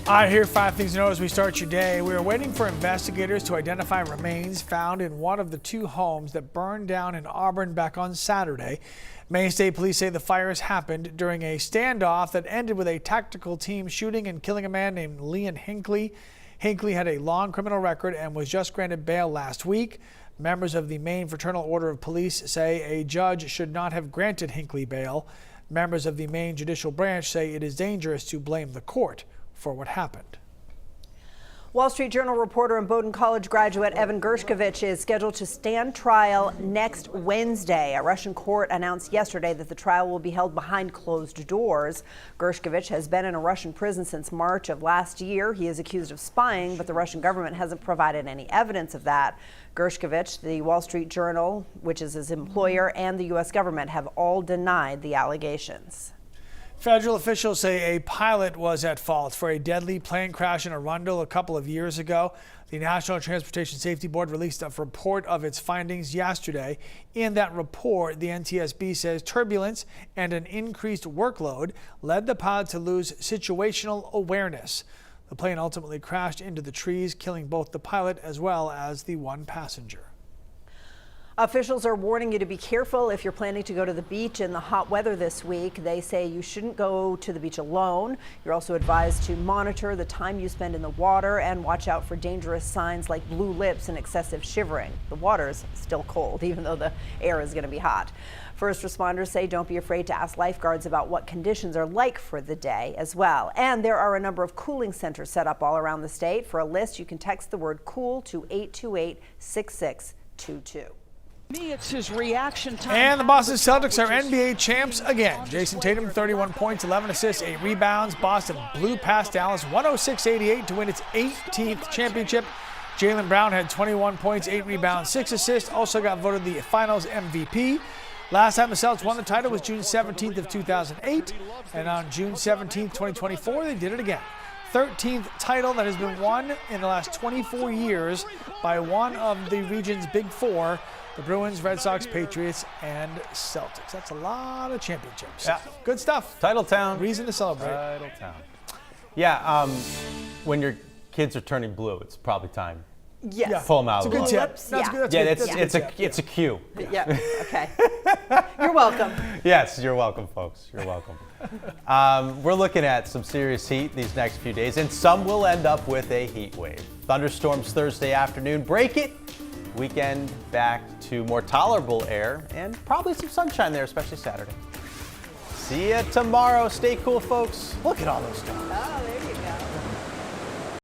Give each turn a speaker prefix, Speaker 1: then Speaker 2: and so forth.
Speaker 1: All right, here are 5 things to know as we start your day. We are waiting for investigators to identify remains found in one of the 2 homes that burned down in Auburn back on Saturday. Maine State Police say the fires happened during a standoff that ended with a tactical team shooting and killing a man named Leon Hinckley. Hinckley had a long criminal record and was just granted bail last week. Members of the Maine Fraternal Order of Police say a judge should not have granted Hinckley bail. Members of the Maine Judicial Branch say it is dangerous to blame the court for what happened.
Speaker 2: Wall Street Journal reporter and Bowdoin College graduate Evan Gershkovich is scheduled to stand trial next Wednesday. A Russian court announced yesterday that the trial will be held behind closed doors. Gershkovich has been in a Russian prison since March of last year. He is accused of spying, but the Russian government hasn't provided any evidence of that. Gershkovich, the Wall Street Journal, which is his employer, and the U.S. government have all denied the allegations.
Speaker 1: Federal officials say a pilot was at fault for a deadly plane crash in Arundel a couple of years ago. The National Transportation Safety Board released a report of its findings yesterday. In that report, the NTSB says turbulence and an increased workload led the pilot to lose situational awareness. The plane ultimately crashed into the trees, killing both the pilot as well as the 1 passenger.
Speaker 2: Officials are warning you to be careful if you're planning to go to the beach in the hot weather this week. They say you shouldn't go to the beach alone. You're also advised to monitor the time you spend in the water and watch out for dangerous signs like blue lips and excessive shivering. The water's still cold, even though the air is going to be hot. First responders say don't be afraid to ask lifeguards about what conditions are like for the day as well. And there are a number of cooling centers set up all around the state. For a list, you can text the word COOL to 828-6622.
Speaker 3: It's his reaction time.
Speaker 1: And the Boston Celtics are NBA champs again. Jason Tatum, 31 points, 11 assists, 8 rebounds. Boston blew past Dallas 106-88 to win its 18th championship. Jaylen Brown had 21 points, 8 rebounds, 6 assists. Also got voted the Finals MVP. Last time the Celtics won the title was June 17th of 2008, and on June 17th, 2024, they did it again. 13th title that has been won in the last 24 years by one of the region's big 4. The Bruins, Red Sox, Patriots, and Celtics. That's a lot of championships.
Speaker 4: Yeah.
Speaker 1: Good stuff.
Speaker 4: Title town.
Speaker 1: Reason to celebrate.
Speaker 4: Title town. Yeah, when your kids are turning blue, it's probably time.
Speaker 2: Yes.
Speaker 4: Pull them out.
Speaker 1: It's a good tip.
Speaker 2: Lips,
Speaker 1: That's
Speaker 2: yeah.
Speaker 1: good.
Speaker 4: Yeah,
Speaker 1: That's
Speaker 4: it's a cue.
Speaker 2: Yeah, okay. You're welcome.
Speaker 4: Yes, you're welcome, folks. You're welcome. We're looking at some serious heat these next few days, and some will end up with a heat wave. Thunderstorms Thursday afternoon. Break it. Weekend back to more tolerable air and probably some sunshine there, especially Saturday. See ya tomorrow. Stay cool, folks. Look at all those stars.
Speaker 2: Oh, there you go.